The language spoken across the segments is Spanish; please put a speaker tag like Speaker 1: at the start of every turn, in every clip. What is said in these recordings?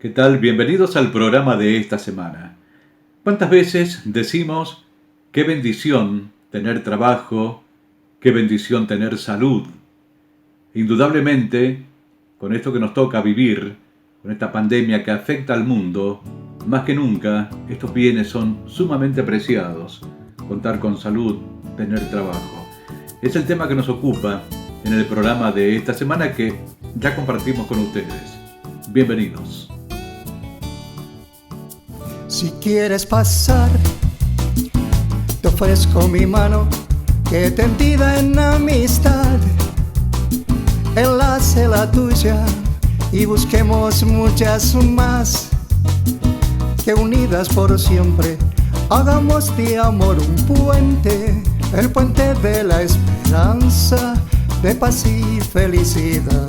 Speaker 1: ¿Qué tal? Bienvenidos al programa de esta semana. ¿Cuántas veces decimos qué bendición tener trabajo, qué bendición tener salud? Indudablemente, con esto que nos toca vivir, con esta pandemia que afecta al mundo, más que nunca, estos bienes son sumamente preciados. Contar con salud, tener trabajo. Es el tema que nos ocupa en el programa de esta semana que ya compartimos con ustedes. Bienvenidos.
Speaker 2: Si quieres pasar, te ofrezco mi mano que tendida en amistad. Enlace la tuya y busquemos muchas más, que unidas por siempre hagamos de amor un puente, el puente de la esperanza, de paz y felicidad.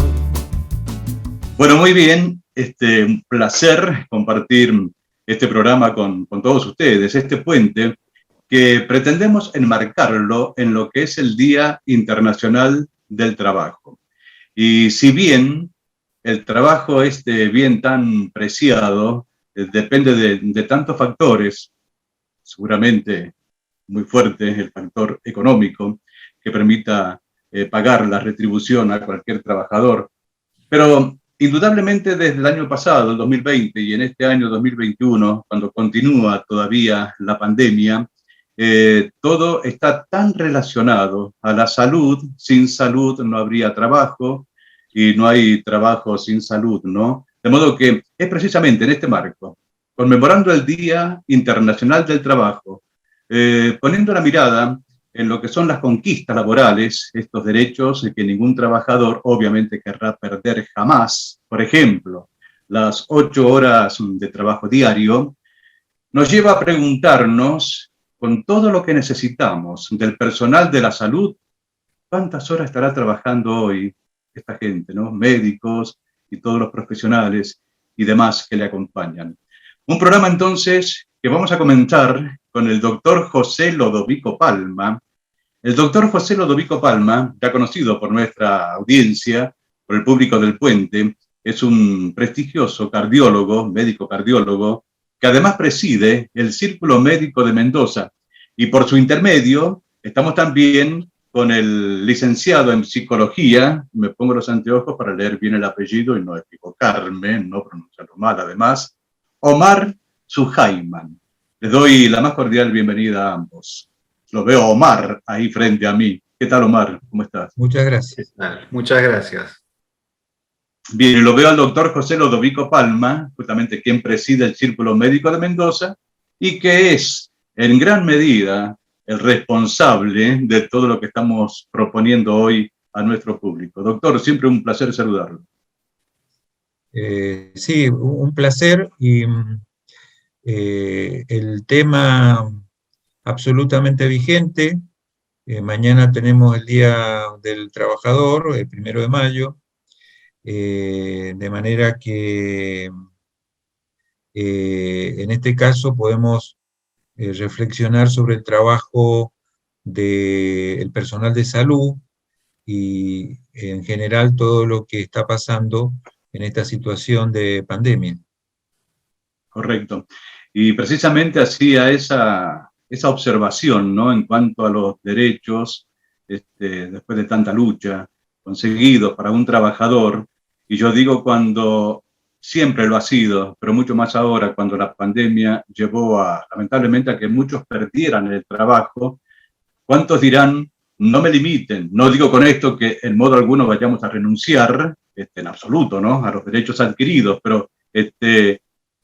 Speaker 1: Bueno, muy bien, un placer compartir este programa con todos ustedes, este puente que pretendemos enmarcarlo en lo que es el Día Internacional del Trabajo. Y si bien el trabajo, este bien tan preciado, depende de tantos factores, seguramente muy fuerte el factor económico que permita pagar la retribución a cualquier trabajador, pero indudablemente desde el año pasado, el 2020, y en este año 2021, cuando continúa todavía la pandemia, todo está tan relacionado a la salud. Sin salud no habría trabajo y no hay trabajo sin salud, ¿no? De modo que es precisamente en este marco, conmemorando el Día Internacional del Trabajo, poniendo la mirada en lo que son las conquistas laborales, estos derechos que ningún trabajador obviamente querrá perder jamás. Por ejemplo, las 8 horas de trabajo diario, nos lleva a preguntarnos, con todo lo que necesitamos del personal de la salud, ¿cuántas horas estará trabajando hoy esta gente, ¿no? Médicos y todos los profesionales y demás que le acompañan. Un programa entonces que vamos a comenzar con el doctor José Lodovico Palma. El doctor José Lodovico Palma, ya conocido por nuestra audiencia, por el público del Puente, es un prestigioso cardiólogo, médico cardiólogo, que además preside el Círculo Médico de Mendoza. Y por su intermedio, estamos también con el licenciado en psicología, me pongo los anteojos para leer bien el apellido y no equivocarme, no pronunciarlo mal además, Omar Sujaiman. Les doy la más cordial bienvenida a ambos. Lo veo a Omar ahí frente a mí. ¿Qué tal, Omar? ¿Cómo estás?
Speaker 3: Muchas gracias.
Speaker 4: Muchas gracias.
Speaker 1: Bien, y lo veo al doctor José Lodovico Palma, justamente quien preside el Círculo Médico de Mendoza y que es en gran medida el responsable de todo lo que estamos proponiendo hoy a nuestro público. Doctor, siempre un placer saludarlo.
Speaker 3: Sí, un placer y el tema absolutamente vigente. Mañana tenemos el Día del Trabajador, el 1 de mayo, de manera que en este caso podemos reflexionar sobre el trabajo del personal de salud y en general todo lo que está pasando en esta situación de pandemia.
Speaker 1: Correcto. Y precisamente hacía esa observación, ¿no? En cuanto a los derechos, después de tanta lucha, conseguidos para un trabajador, y yo digo cuando siempre lo ha sido, pero mucho más ahora, cuando la pandemia llevó lamentablemente a que muchos perdieran el trabajo. ¿Cuántos dirán, no me limiten? No digo con esto que en modo alguno vayamos a renunciar, en absoluto, ¿no?, a los derechos adquiridos, pero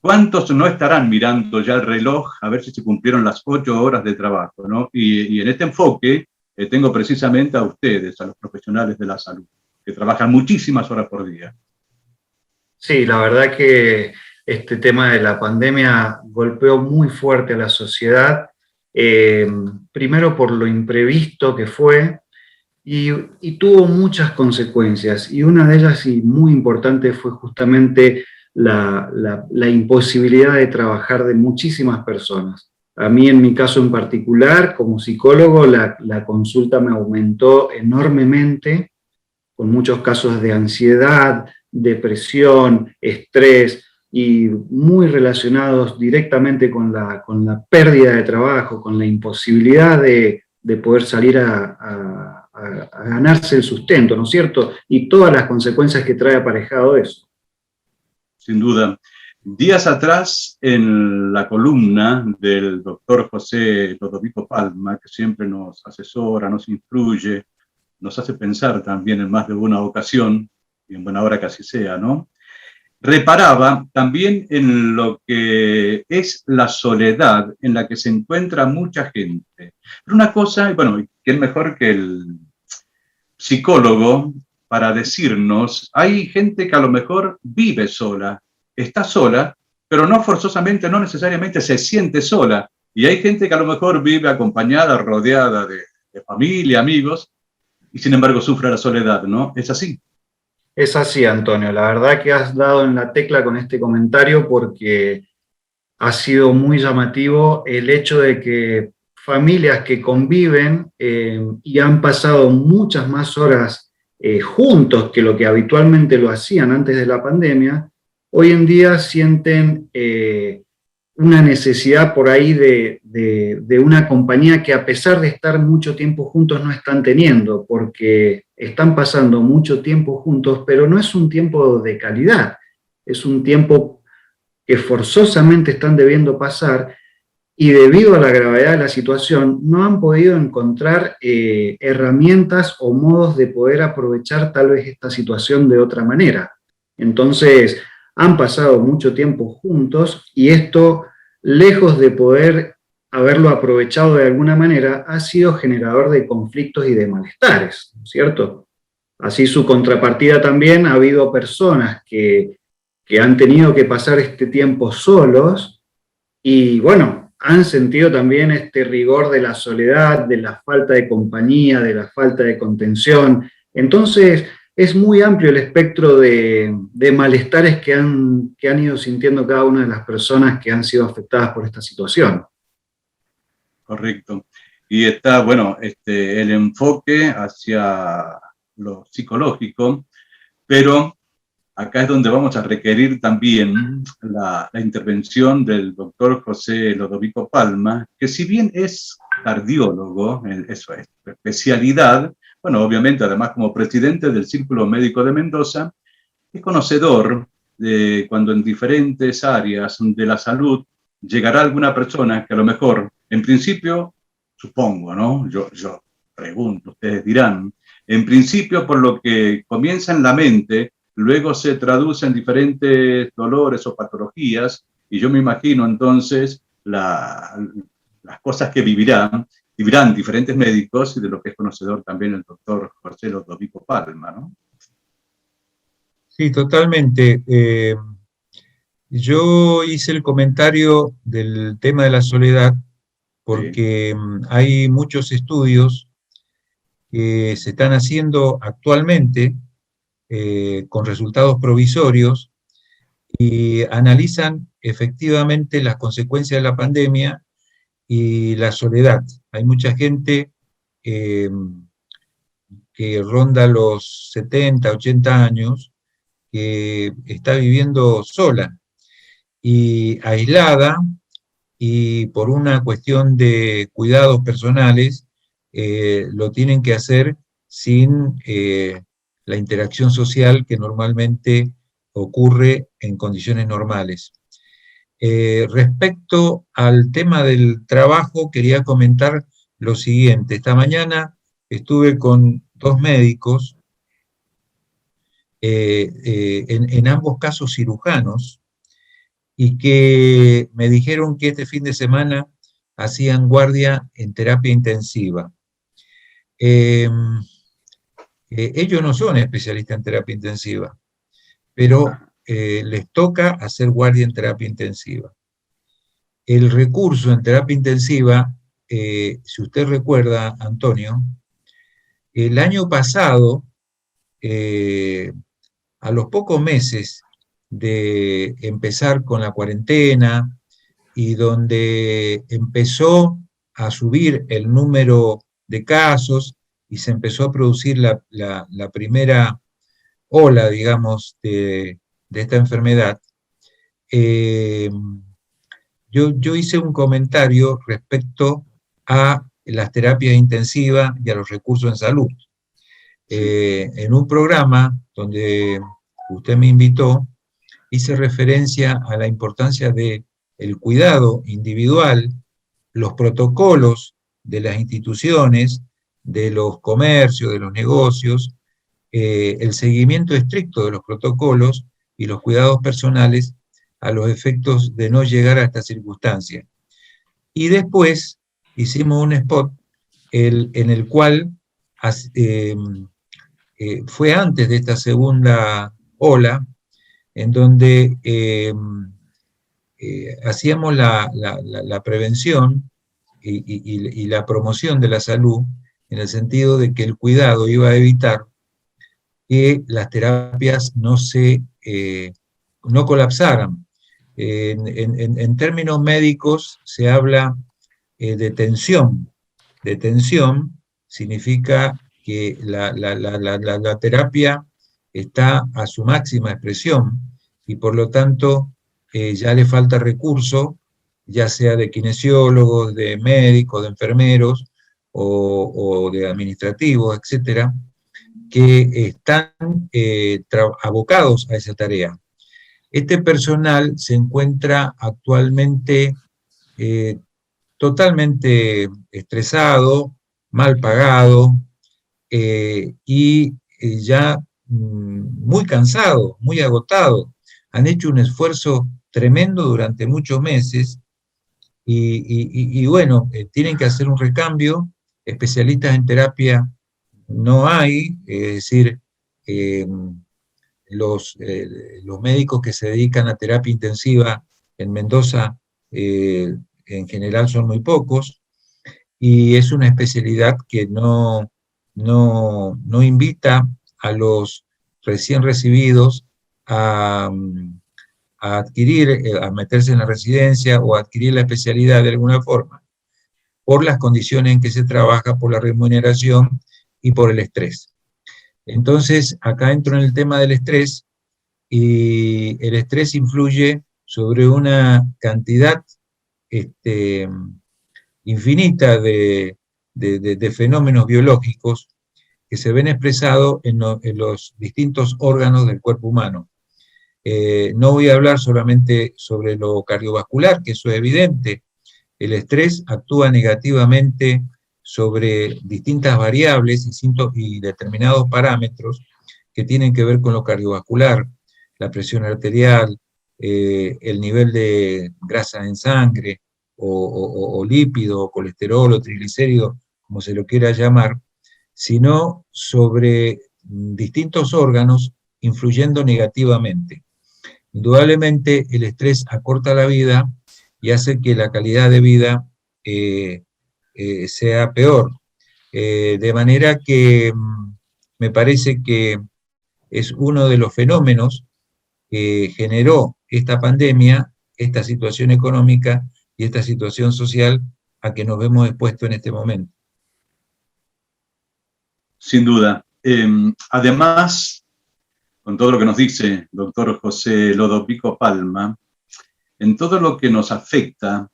Speaker 1: ¿cuántos no estarán mirando ya el reloj a ver si se cumplieron las 8 horas de trabajo, ¿no? Y en este enfoque tengo precisamente a ustedes, a los profesionales de la salud, que trabajan muchísimas horas por día.
Speaker 4: Sí, la verdad que este tema de la pandemia golpeó muy fuerte a la sociedad, primero por lo imprevisto que fue, y tuvo muchas consecuencias, y una de ellas, y muy importante, fue justamente la imposibilidad de trabajar de muchísimas personas. A mí, en mi caso en particular, como psicólogo, la consulta me aumentó enormemente, con muchos casos de ansiedad, depresión, estrés, y muy relacionados directamente con la pérdida de trabajo, con la imposibilidad de poder salir a ganarse el sustento, ¿no es cierto? Y todas las consecuencias que trae aparejado eso.
Speaker 1: Sin duda. Días atrás, en la columna del doctor José Lodovico Palma, que siempre nos asesora, nos influye, nos hace pensar también en más de una ocasión, y en buena hora que así sea, ¿no? Reparaba también en lo que es la soledad en la que se encuentra mucha gente. Pero una cosa, bueno, ¿quién mejor que el psicólogo para decirnos, hay gente que a lo mejor vive sola, está sola, pero no forzosamente, no necesariamente se siente sola, y hay gente que a lo mejor vive acompañada, rodeada de familia, amigos, y sin embargo sufre la soledad, ¿no? Es así.
Speaker 4: Es así, Antonio. La verdad que has dado en la tecla con este comentario porque ha sido muy llamativo el hecho de que familias que conviven y han pasado muchas más horas juntos que lo que habitualmente lo hacían antes de la pandemia, hoy en día sienten una necesidad por ahí de una compañía que a pesar de estar mucho tiempo juntos no están teniendo, porque están pasando mucho tiempo juntos, pero no es un tiempo de calidad, es un tiempo que forzosamente están debiendo pasar y debido a la gravedad de la situación no han podido encontrar herramientas o modos de poder aprovechar tal vez esta situación de otra manera. Entonces, han pasado mucho tiempo juntos y esto, lejos de poder haberlo aprovechado de alguna manera, ha sido generador de conflictos y de malestares, ¿cierto? Así su contrapartida también, ha habido personas que han tenido que pasar este tiempo solos y bueno, han sentido también este rigor de la soledad, de la falta de compañía, de la falta de contención. Entonces, es muy amplio el espectro de malestares que han ido sintiendo cada una de las personas que han sido afectadas por esta situación.
Speaker 1: Correcto. Y está, bueno, el enfoque hacia lo psicológico, pero acá es donde vamos a requerir también la intervención del doctor José Lodovico Palma, que si bien es cardiólogo, eso es su especialidad, bueno, obviamente además como presidente del Círculo Médico de Mendoza, es conocedor de cuando en diferentes áreas de la salud llegará alguna persona que a lo mejor, en principio, supongo, ¿no? Yo pregunto, ustedes dirán, en principio por lo que comienza en la mente, luego se traduce en diferentes dolores o patologías, y yo me imagino entonces las cosas que vivirán diferentes médicos, y de lo que es conocedor también el doctor José Lodovico Palma, ¿no?
Speaker 3: Sí, totalmente. Yo hice el comentario del tema de la soledad porque hay muchos estudios que se están haciendo actualmente con resultados provisorios y analizan efectivamente las consecuencias de la pandemia y la soledad. Hay mucha gente que ronda los 70, 80 años que está viviendo sola y aislada, y por una cuestión de cuidados personales lo tienen que hacer sin la interacción social que normalmente ocurre en condiciones normales. Respecto al tema del trabajo, quería comentar lo siguiente. Esta mañana estuve con dos médicos, en ambos casos cirujanos, y que me dijeron que este fin de semana hacían guardia en terapia intensiva. Ellos no son especialistas en terapia intensiva, pero les toca hacer guardia en terapia intensiva. El recurso en terapia intensiva, si usted recuerda, Antonio, el año pasado, a los pocos meses de empezar con la cuarentena y donde empezó a subir el número de casos y se empezó a producir la primera ola, digamos, de esta enfermedad, yo hice un comentario respecto a las terapias intensivas y a los recursos en salud. En un programa donde usted me invitó, hice referencia a la importancia del cuidado individual, los protocolos de las instituciones, de los comercios, de los negocios, el seguimiento estricto de los protocolos y los cuidados personales a los efectos de no llegar a esta circunstancia. Y después hicimos un spot en el cual fue antes de esta segunda ola, en donde hacíamos la prevención y la promoción de la salud, en el sentido de que el cuidado iba a evitar que las terapias no colapsaran. En términos médicos se habla de tensión. De tensión significa que la terapia está a su máxima expresión y por lo tanto ya le falta recurso, ya sea de kinesiólogos, de médicos, de enfermeros o de administrativos, etcétera, que están abocados a esa tarea. Este personal se encuentra actualmente totalmente estresado, mal pagado y ya muy cansado, muy agotado. Han hecho un esfuerzo tremendo durante muchos meses y bueno, tienen que hacer un recambio. Especialistas en terapia no hay, es decir, los médicos que se dedican a terapia intensiva en Mendoza en general son muy pocos, y es una especialidad que no invita a los recién recibidos a adquirir, a meterse en la residencia o a adquirir la especialidad de alguna forma, por las condiciones en que se trabaja, por la remuneración y por el estrés. Entonces, acá entro en el tema del estrés, y el estrés influye sobre una cantidad infinita de fenómenos biológicos que se ven expresados en los distintos órganos del cuerpo humano. No voy a hablar solamente sobre lo cardiovascular, que eso es evidente. El estrés actúa negativamente sobre distintas variables y determinados parámetros que tienen que ver con lo cardiovascular, la presión arterial, el nivel de grasa en sangre, o lípido, o colesterol, o triglicéridos, como se lo quiera llamar, sino sobre distintos órganos influyendo negativamente. Indudablemente el estrés acorta la vida y hace que la calidad de vida sea peor. De manera que me parece que es uno de los fenómenos que generó esta pandemia, esta situación económica y esta situación social a que nos vemos expuestos en este momento.
Speaker 1: Sin duda. Además, con todo lo que nos dice el doctor José Lodovico Palma, en todo lo que nos afecta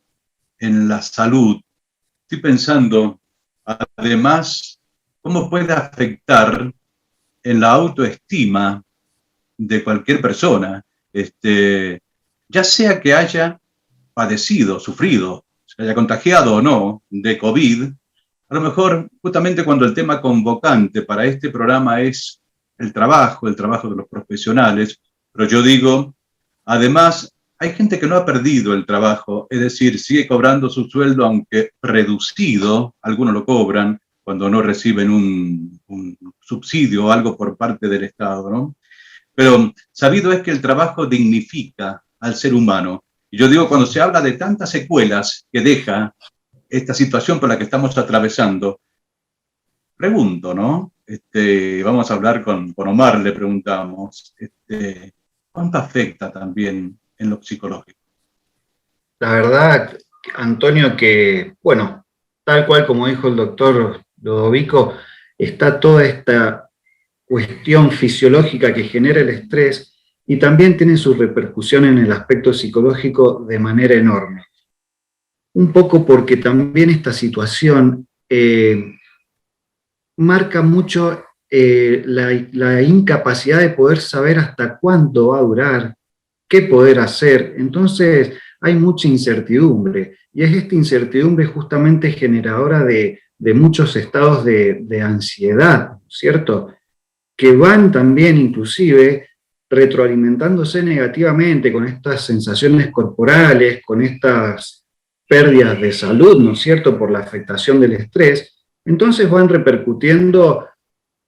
Speaker 1: en la salud, estoy pensando, además, cómo puede afectar en la autoestima de cualquier persona, ya sea que haya padecido, sufrido, se haya contagiado o no de COVID. A lo mejor, justamente cuando el tema convocante para este programa es el trabajo de los profesionales, pero yo digo, además, hay gente que no ha perdido el trabajo, es decir, sigue cobrando su sueldo, aunque reducido, algunos lo cobran cuando no reciben un subsidio o algo por parte del Estado, ¿no? Pero sabido es que el trabajo dignifica al ser humano. Y yo digo, cuando se habla de tantas secuelas que deja esta situación por la que estamos atravesando, pregunto, ¿no? Vamos a hablar con Omar, le preguntamos, ¿cuánto afecta también en lo psicológico?
Speaker 4: La verdad, Antonio, que, bueno, tal cual como dijo el doctor Lodovico, está toda esta cuestión fisiológica que genera el estrés, y también tiene su repercusión en el aspecto psicológico de manera enorme. Un poco porque también esta situación marca mucho la incapacidad de poder saber hasta cuánto va a durar, qué poder hacer. Entonces hay mucha incertidumbre, y es esta incertidumbre justamente generadora de muchos estados de ansiedad, ¿cierto? Que van también inclusive retroalimentándose negativamente con estas sensaciones corporales, con estas pérdidas de salud, ¿no es cierto?, por la afectación del estrés. Entonces van repercutiendo,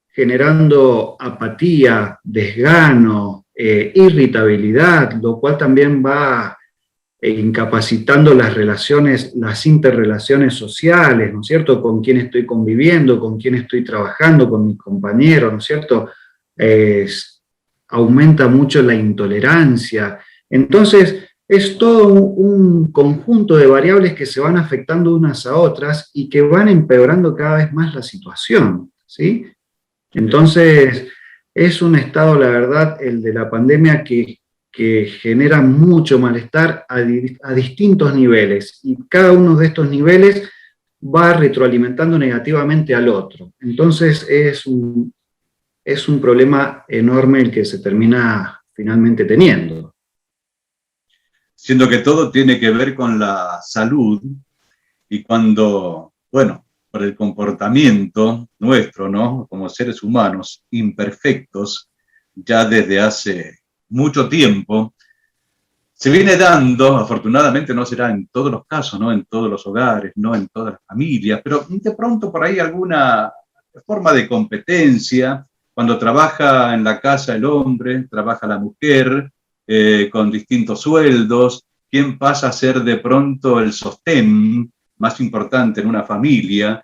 Speaker 4: generando apatía, desgano, irritabilidad, lo cual también va incapacitando las relaciones, las interrelaciones sociales, ¿no es cierto?, con quién estoy conviviendo, con quién estoy trabajando, con mis compañeros, ¿no es cierto?, aumenta mucho la intolerancia. Entonces, es todo un conjunto de variables que se van afectando unas a otras y que van empeorando cada vez más la situación, ¿sí? Entonces, es un estado, la verdad, el de la pandemia que genera mucho malestar a distintos niveles, y cada uno de estos niveles va retroalimentando negativamente al otro. Entonces, es un problema enorme el que se termina finalmente teniendo.
Speaker 1: Siendo que todo tiene que ver con la salud, y cuando, bueno, por el comportamiento nuestro, ¿no?, como seres humanos imperfectos, ya desde hace mucho tiempo, se viene dando, afortunadamente no será en todos los casos, no en todos los hogares, no en todas las familias, pero de pronto por ahí alguna forma de competencia, cuando trabaja en la casa el hombre, trabaja la mujer, con distintos sueldos, quién pasa a ser de pronto el sostén más importante en una familia,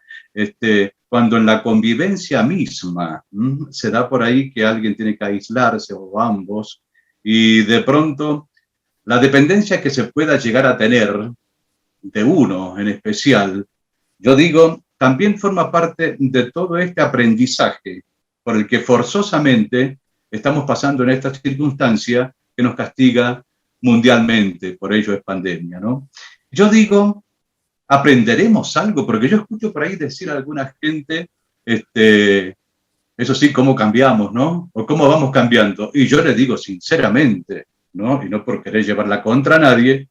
Speaker 1: cuando en la convivencia misma se da por ahí que alguien tiene que aislarse o ambos, y de pronto la dependencia que se pueda llegar a tener de uno en especial, yo digo, también forma parte de todo este aprendizaje por el que forzosamente estamos pasando en esta circunstancia que nos castiga mundialmente, por ello es pandemia, ¿no? Yo digo, ¿aprenderemos algo? Porque yo escucho por ahí decir a alguna gente, eso sí, cómo cambiamos, ¿no? O cómo vamos cambiando. Y yo le digo sinceramente, ¿no?, y no por querer llevarla contra nadie,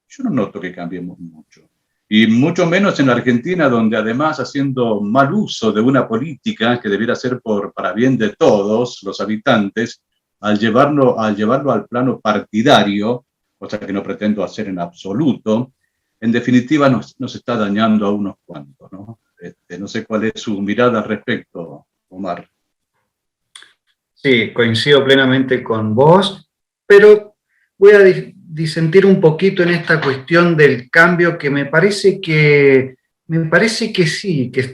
Speaker 1: yo no noto que cambiemos mucho. Y mucho menos en la Argentina, donde además, haciendo mal uso de una política que debiera ser para bien de todos los habitantes, al llevarlo al plano partidario, cosa que no pretendo hacer en absoluto, en definitiva nos está dañando a unos cuantos, ¿no? No sé cuál es su mirada al respecto, Omar.
Speaker 4: Sí, coincido plenamente con vos, pero voy a disentir un poquito en esta cuestión del cambio, que me parece que sí, que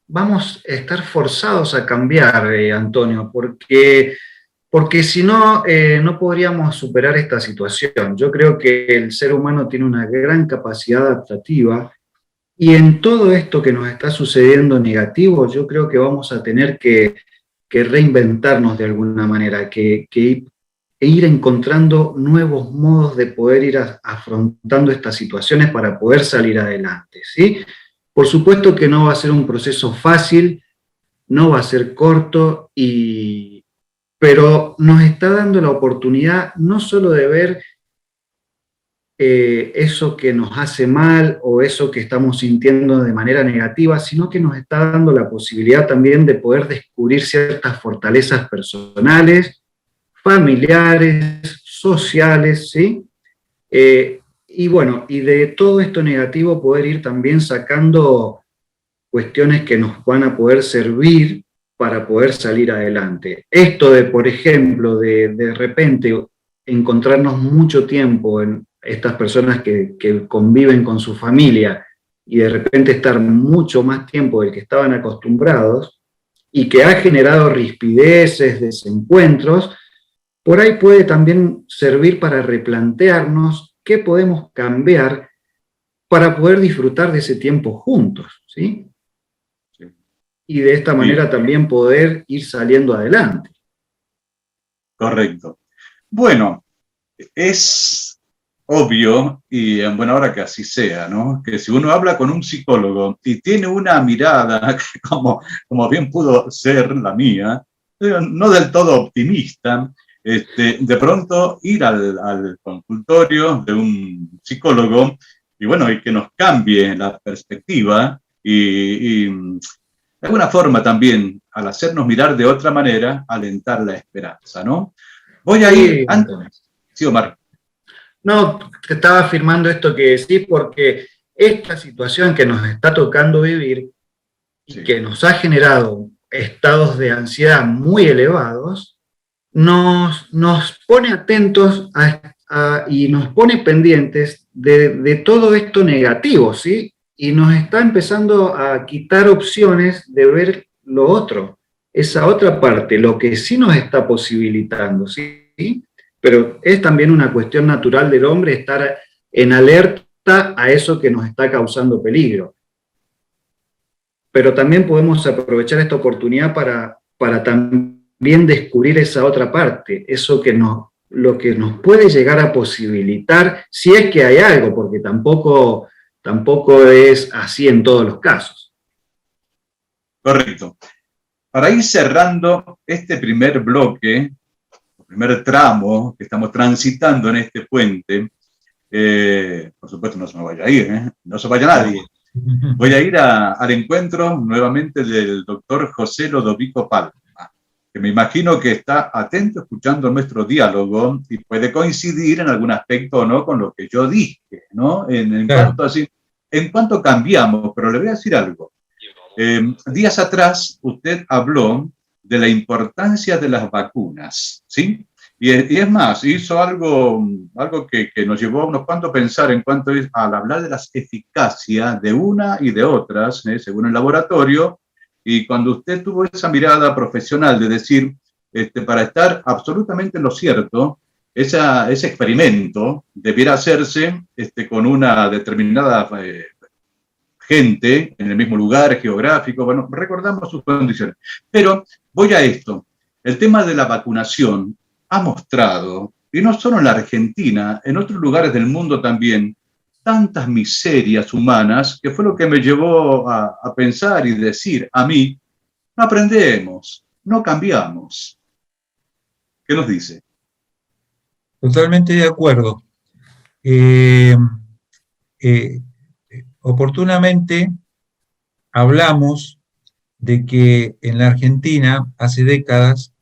Speaker 4: vamos a estar forzados a cambiar, Antonio, porque si no, no podríamos superar esta situación. Yo creo que el ser humano tiene una gran capacidad adaptativa, y en todo esto que nos está sucediendo negativo, yo creo que vamos a tener que reinventarnos de alguna manera, que ir encontrando nuevos modos de poder ir afrontando estas situaciones para poder salir adelante, ¿sí? Por supuesto que no va a ser un proceso fácil, no va a ser corto, pero nos está dando la oportunidad no solo de ver eso que nos hace mal o eso que estamos sintiendo de manera negativa, sino que nos está dando la posibilidad también de poder descubrir ciertas fortalezas personales, familiares, sociales, ¿sí? Y bueno, y de todo esto negativo poder ir también sacando cuestiones que nos van a poder servir para poder salir adelante. Esto de, por ejemplo, de repente encontrarnos mucho tiempo en estas personas que conviven con su familia, y de repente estar mucho más tiempo del que estaban acostumbrados, y que ha generado rispideces, desencuentros, por ahí puede también servir para replantearnos qué podemos cambiar para poder disfrutar de ese tiempo juntos, ¿sí?
Speaker 1: Sí.
Speaker 4: Y de esta manera también poder ir saliendo adelante.
Speaker 1: Correcto. Bueno, es obvio, y en buena hora que así sea, ¿no? Que si uno habla con un psicólogo y tiene una mirada, como bien pudo ser la mía, no del todo optimista, de pronto ir al consultorio de un psicólogo y bueno, y que nos cambie la perspectiva y de alguna forma también, al hacernos mirar de otra manera, alentar la esperanza, ¿no? Voy a ir
Speaker 4: Sí,
Speaker 1: antes. Sí, Omar.
Speaker 4: no, te estaba afirmando esto que decís porque esta situación que nos está tocando vivir y
Speaker 1: Sí.
Speaker 4: que nos ha generado estados de ansiedad muy elevados, nos pone atentos y nos pone pendientes de todo esto negativo, ¿sí? Y nos está empezando a quitar opciones de ver lo otro, esa otra parte, lo que sí nos está posibilitando, ¿sí? Pero es también una cuestión natural del hombre estar en alerta a eso que nos está causando peligro. Pero también podemos aprovechar esta oportunidad para también descubrir esa otra parte, eso que lo que nos puede llegar a posibilitar, si es que hay algo, porque tampoco es así en todos los casos.
Speaker 1: Correcto. Para ir cerrando este primer bloque, el primer tramo que estamos transitando en este puente, por supuesto no se me vaya a ir, no se vaya nadie. Voy a ir al encuentro nuevamente del doctor José Lodovico Palma, que me imagino que está atento escuchando nuestro diálogo y puede coincidir en algún aspecto o no con lo que yo dije, ¿no?
Speaker 3: Claro.
Speaker 1: En cuanto cambiamos, pero le voy a decir algo. Días atrás usted habló de la importancia de las vacunas, ¿sí? Y es más, hizo algo que nos llevó a unos cuantos a pensar en cuanto al hablar de las eficacias de una y de otras, según el laboratorio, y cuando usted tuvo esa mirada profesional de decir, para estar absolutamente en lo cierto, ese experimento debiera hacerse con una determinada gente en el mismo lugar geográfico, bueno, recordamos sus condiciones. Pero voy a esto, el tema de la vacunación ha mostrado, y no solo en la Argentina, en otros lugares del mundo también, tantas miserias humanas, que fue lo que me llevó a pensar y decir a mí, no aprendemos, no cambiamos. ¿Qué nos dice?
Speaker 3: Totalmente de acuerdo. Oportunamente hablamos de que en la Argentina hace décadas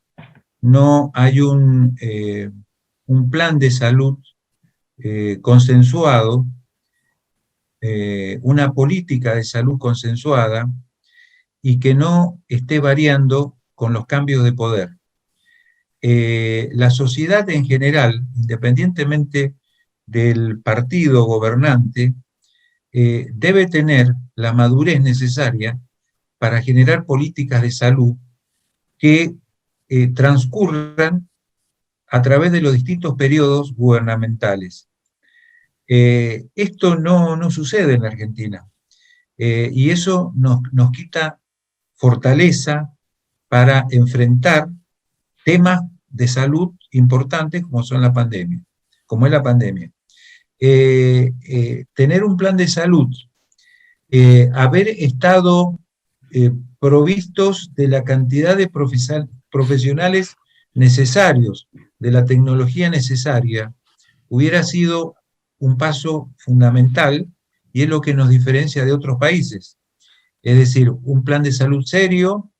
Speaker 3: no hay un plan de salud consensuado, una política de salud consensuada y que no esté variando con los cambios de poder. La sociedad en general, independientemente del partido gobernante, debe tener la madurez necesaria para generar políticas de salud que transcurran a través de los distintos periodos gubernamentales. Esto no sucede en la Argentina, y eso nos quita fortaleza para enfrentar temas de salud importantes como es la pandemia. Tener un plan de salud, haber estado provistos de la cantidad de profesionales necesarios, de la tecnología necesaria, hubiera sido un paso fundamental y es lo que nos diferencia de otros países. Es decir, un plan de salud serio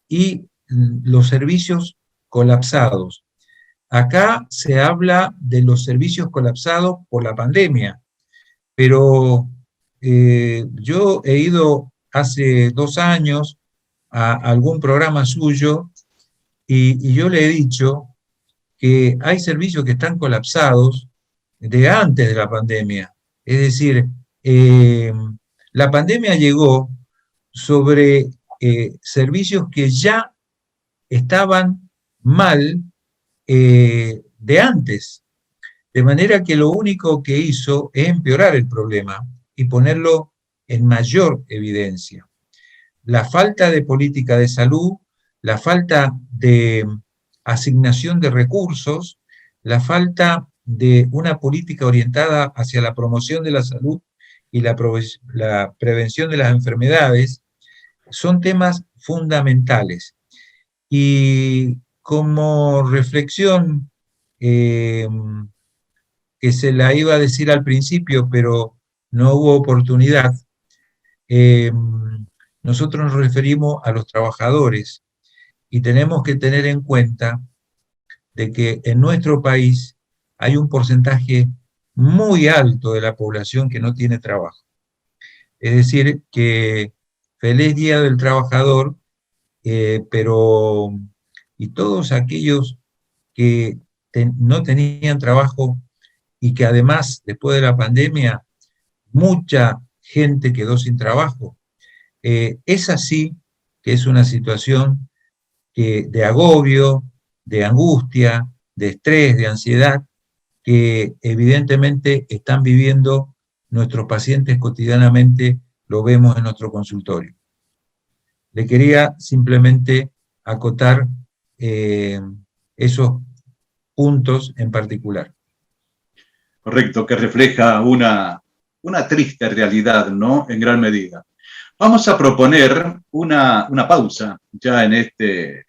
Speaker 3: y los servicios colapsados. Acá se habla de los servicios colapsados por la pandemia, pero yo he ido hace 2 años a algún programa suyo y yo le he dicho que hay servicios que están colapsados de antes de la pandemia. Es decir, la pandemia llegó sobre servicios que ya estaban mal de antes. De manera que lo único que hizo es empeorar el problema y ponerlo en mayor evidencia. La falta de política de salud, la falta de asignación de recursos la falta de una política orientada hacia la promoción de la salud y la prevención de las enfermedades son temas fundamentales. Y como reflexión, que se la iba a decir al principio, pero no hubo oportunidad, nosotros nos referimos a los trabajadores y tenemos que tener en cuenta de que en nuestro país hay un porcentaje muy alto de la población que no tiene trabajo. Es decir, que feliz Día del Trabajador, pero y todos aquellos que no tenían trabajo y que además, después de la pandemia, mucha gente quedó sin trabajo. Es así que es una situación de agobio, de angustia, de estrés, de ansiedad, que evidentemente están viviendo nuestros pacientes cotidianamente, lo vemos en nuestro consultorio. Le quería simplemente acotar esos puntos en particular.
Speaker 1: Correcto, que refleja una triste realidad, ¿no? En gran medida. Vamos a proponer una pausa ya en este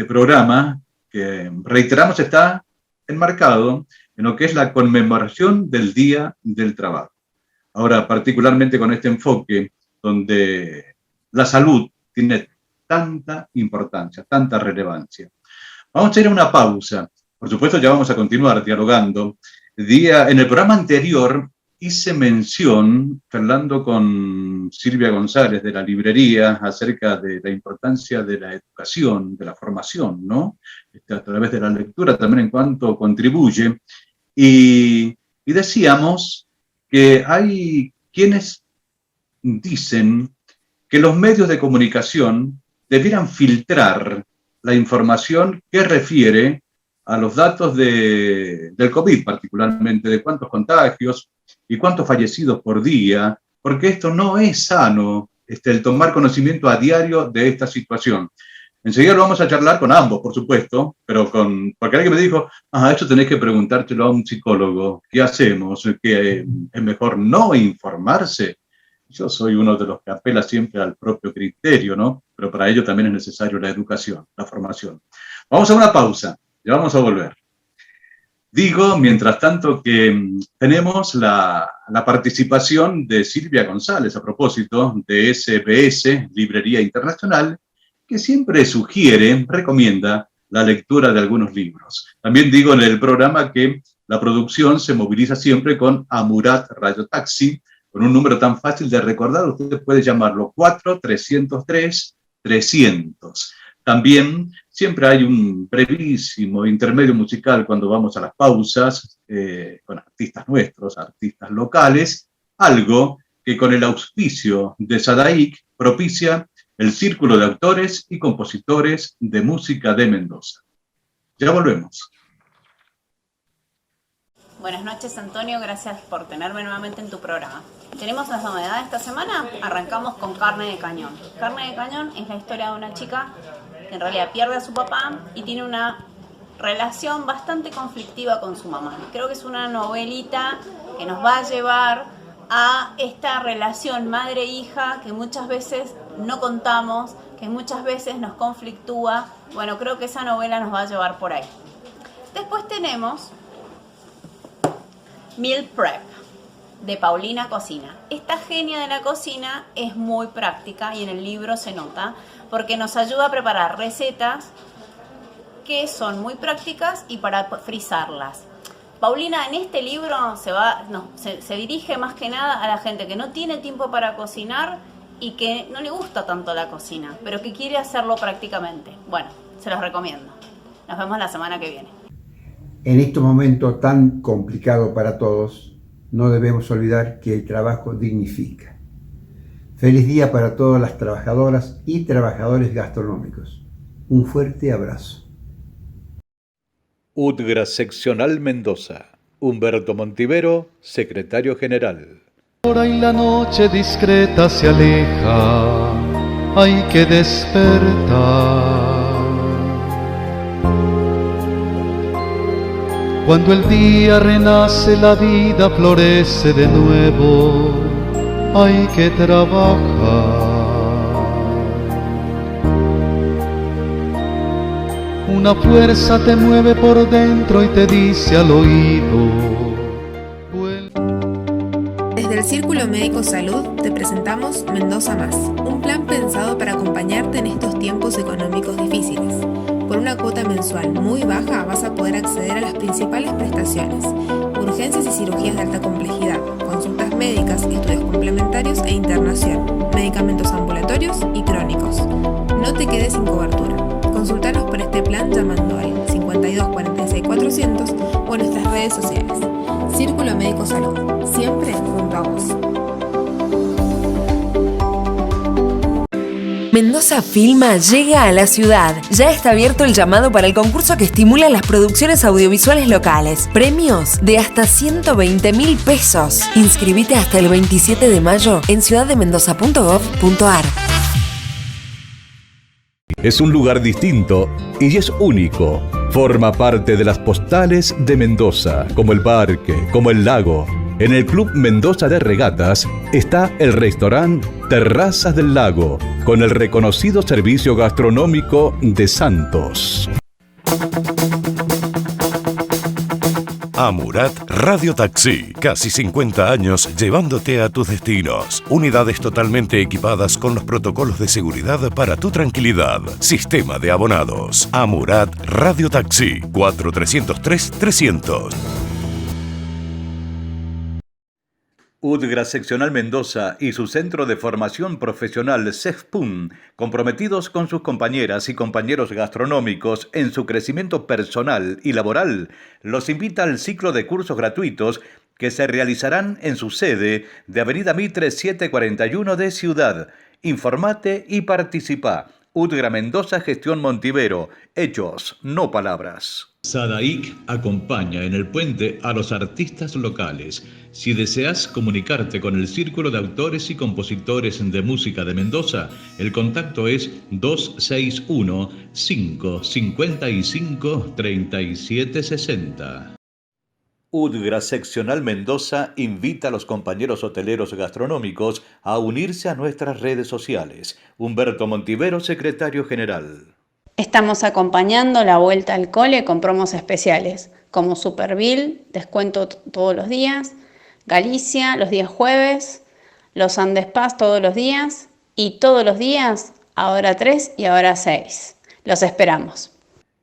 Speaker 1: programa, que reiteramos está enmarcado en lo que es la conmemoración del Día del Trabajo. Ahora, particularmente con este enfoque, donde la salud tiene tanta importancia, tanta relevancia. Vamos a ir a una pausa. Por supuesto, ya vamos a continuar dialogando. En el programa anterior hice mención, hablando con Silvia González de la librería, acerca de la importancia de la educación, de la formación, ¿no? A través de la lectura también en cuanto contribuye. Y decíamos que hay quienes dicen que los medios de comunicación debieran filtrar la información que refiere a los datos del COVID, particularmente, de cuántos contagios y cuántos fallecidos por día, porque esto no es sano, el tomar conocimiento a diario de esta situación. Enseguida lo vamos a charlar con ambos, por supuesto, pero porque alguien me dijo, esto tenés que preguntártelo a un psicólogo, ¿qué hacemos? ¿Que es mejor no informarse? Yo soy uno de los que apela siempre al propio criterio, ¿no? Pero para ello también es necesario la educación, la formación. Vamos a una pausa, ya vamos a volver. Digo, mientras tanto, que tenemos la participación de Silvia González a propósito de SBS, Librería Internacional, que siempre sugiere, recomienda la lectura de algunos libros. También digo en el programa que la producción se moviliza siempre con Amurat Radio Taxi, con un número tan fácil de recordar, usted puede llamarlo 4-303-300. También siempre hay un brevísimo intermedio musical cuando vamos a las pausas, con artistas nuestros, artistas locales, algo que con el auspicio de SADAIC propicia el Círculo de Autores y Compositores de Música de Mendoza. Ya volvemos.
Speaker 5: Buenas noches, Antonio, gracias por tenerme nuevamente en tu programa. ¿Tenemos las novedades esta semana? Arrancamos con Carne de Cañón. Carne de Cañón es la historia de una chica que en realidad pierde a su papá y tiene una relación bastante conflictiva con su mamá. Creo que es una novelita que nos va a llevar a esta relación madre-hija que muchas veces no contamos, que muchas veces nos conflictúa. Bueno, creo que esa novela nos va a llevar por ahí. Después tenemos Meal Prep, de Paulina Cocina. Esta genia de la cocina es muy práctica y en el libro se nota, porque nos ayuda a preparar recetas que son muy prácticas y para frizarlas. Paulina en este libro se dirige más que nada a la gente que no tiene tiempo para cocinar y que no le gusta tanto la cocina, pero que quiere hacerlo prácticamente. Bueno, se los recomiendo. Nos vemos la semana que viene.
Speaker 6: En este momento tan complicado para todos, no debemos olvidar que el trabajo dignifica. Feliz día para todas las trabajadoras y trabajadores gastronómicos. Un fuerte abrazo.
Speaker 7: UTGRA Seccional Mendoza. Humberto Montivero, Secretario General.
Speaker 8: Ahora en la noche discreta se aleja, hay que despertar. Cuando el día renace, la vida florece de nuevo. Hay que trabajar. Una fuerza te mueve por dentro y te dice al oído.
Speaker 9: Desde el Círculo Médico Salud te presentamos Mendoza Más, un plan pensado para acompañarte en estos tiempos económicos difíciles. Por una cuota mensual muy baja vas a poder acceder a las principales prestaciones: urgencias y cirugías de alta complejidad, consultas médicas, estudios complementarios e internación, medicamentos ambulatorios y crónicos. No te quedes sin cobertura. Consultanos por este plan llamando al 52 46 400 o en nuestras redes sociales. Círculo Médico Salud, siempre junto a vos.
Speaker 10: Mendoza Filma llega a la ciudad. Ya está abierto el llamado para el concurso que estimula las producciones audiovisuales locales. Premios de hasta 120.000 pesos. Inscribite hasta el 27 de mayo en ciudaddemendoza.gov.ar.
Speaker 7: Es un lugar distinto y es único. Forma parte de las postales de Mendoza, como el parque, como el lago. En el Club Mendoza de Regatas está el restaurante Terrazas del Lago, con el reconocido servicio gastronómico de Santos.
Speaker 11: Amurat Radio Taxi, casi 50 años llevándote a tus destinos. Unidades totalmente equipadas con los protocolos de seguridad para tu tranquilidad. Sistema de abonados. Amurat Radio Taxi, 4303-300.
Speaker 7: UDGRA Seccional Mendoza y su Centro de Formación Profesional CEFPUN, comprometidos con sus compañeras y compañeros gastronómicos en su crecimiento personal y laboral, los invita al ciclo de cursos gratuitos que se realizarán en su sede de Avenida Mitre 741 de Ciudad. Informate y participa. UDGRA Mendoza Gestión Montivero. Hechos, no palabras. SADAIC acompaña en el puente a los artistas locales. Si deseas comunicarte con el Círculo de Autores y Compositores de Música de Mendoza, el contacto es 261-555-3760. UDGRA Seccional Mendoza invita a los compañeros hoteleros gastronómicos a unirse a nuestras redes sociales. Humberto Montivero, secretario general.
Speaker 5: Estamos acompañando la vuelta al cole con promos especiales, como Superville, descuento todos los días, Galicia los días jueves, los Andes Paz todos los días y todos los días, ahora 3 y ahora 6. Los esperamos.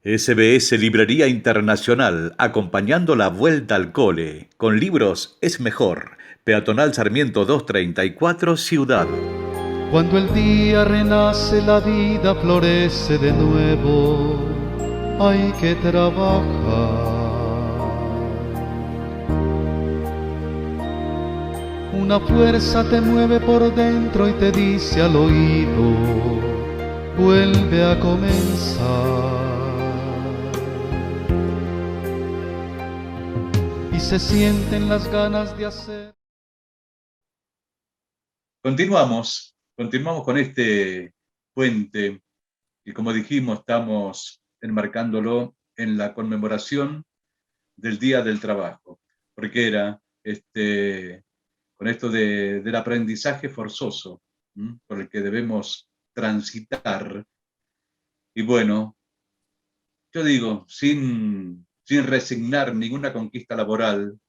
Speaker 7: SBS Librería Internacional, acompañando la vuelta al cole. Con libros es mejor. Peatonal Sarmiento 234, Ciudad.
Speaker 8: Cuando el día renace, la vida florece de nuevo. Hay que trabajar. Una fuerza te mueve por dentro y te dice al oído: vuelve a comenzar. Y se sienten las ganas de hacer.
Speaker 1: Continuamos con este puente y, como dijimos, estamos enmarcándolo en la conmemoración del Día del Trabajo, porque era con esto del aprendizaje forzoso por el que debemos transitar. Y bueno, yo digo, sin resignar ninguna conquista laboral,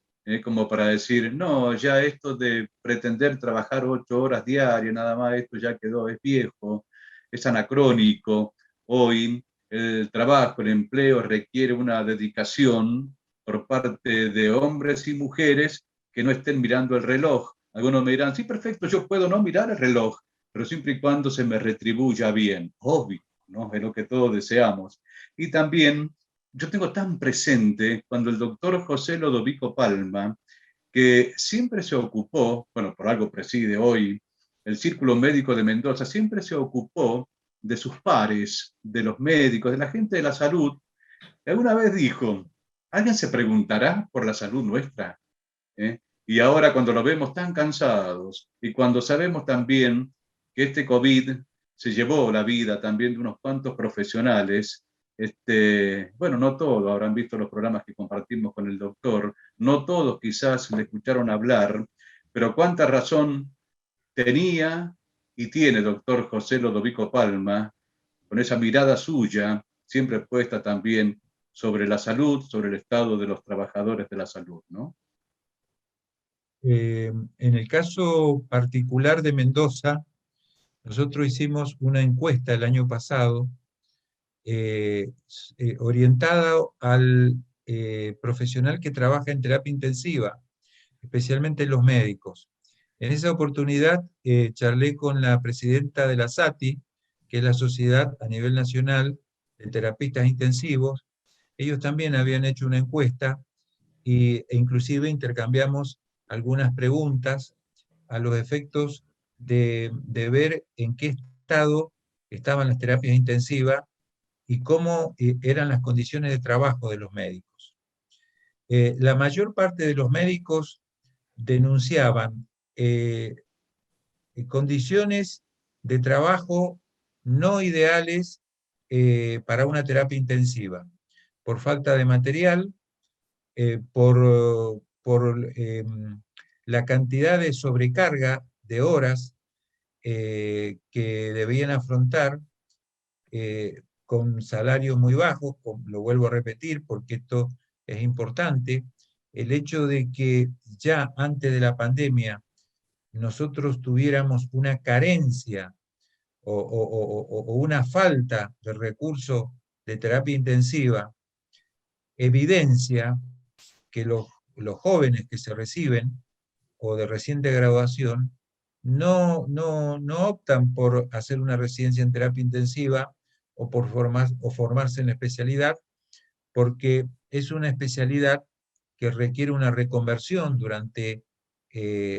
Speaker 1: como para decir, no, ya esto de pretender trabajar 8 horas diarias, nada más, esto ya quedó, es viejo, es anacrónico. Hoy el trabajo, el empleo requiere una dedicación por parte de hombres y mujeres que no estén mirando el reloj. Algunos me dirán, sí, perfecto, yo puedo no mirar el reloj, pero siempre y cuando se me retribuya bien. Obvio, ¿no? Es lo que todos deseamos. Y también yo tengo tan presente cuando el doctor José Lodovico Palma, que siempre se ocupó, bueno, por algo preside hoy el Círculo Médico de Mendoza, siempre se ocupó de sus pares, de los médicos, de la gente de la salud. Y alguna vez dijo, ¿alguien se preguntará por la salud nuestra? Y ahora, cuando lo vemos tan cansados y cuando sabemos también que este COVID se llevó la vida también de unos cuantos profesionales, Bueno, no todos habrán visto los programas que compartimos con el doctor, no todos quizás le escucharon hablar, pero cuánta razón tenía y tiene doctor José Lodovico Palma, con esa mirada suya, siempre puesta también sobre la salud, sobre el estado de los trabajadores de la salud, ¿no?
Speaker 3: En el caso particular de Mendoza, nosotros hicimos una encuesta el año pasado orientada al profesional que trabaja en terapia intensiva, especialmente los médicos. En esa oportunidad charlé con la presidenta de la SATI, que es la Sociedad a nivel nacional de Terapistas Intensivos. Ellos también habían hecho una encuesta e inclusive intercambiamos algunas preguntas a los efectos de ver en qué estado estaban las terapias intensivas y cómo eran las condiciones de trabajo de los médicos. La mayor parte de los médicos denunciaban condiciones de trabajo no ideales para una terapia intensiva, por falta de material, por la cantidad de sobrecarga de horas que debían afrontar con salarios muy bajos, lo vuelvo a repetir porque esto es importante, el hecho de que ya antes de la pandemia nosotros tuviéramos una carencia o una falta de recursos de terapia intensiva, evidencia que los jóvenes que se reciben o de reciente graduación no optan por hacer una residencia en terapia intensiva o por formarse en la especialidad, porque es una especialidad que requiere una reconversión durante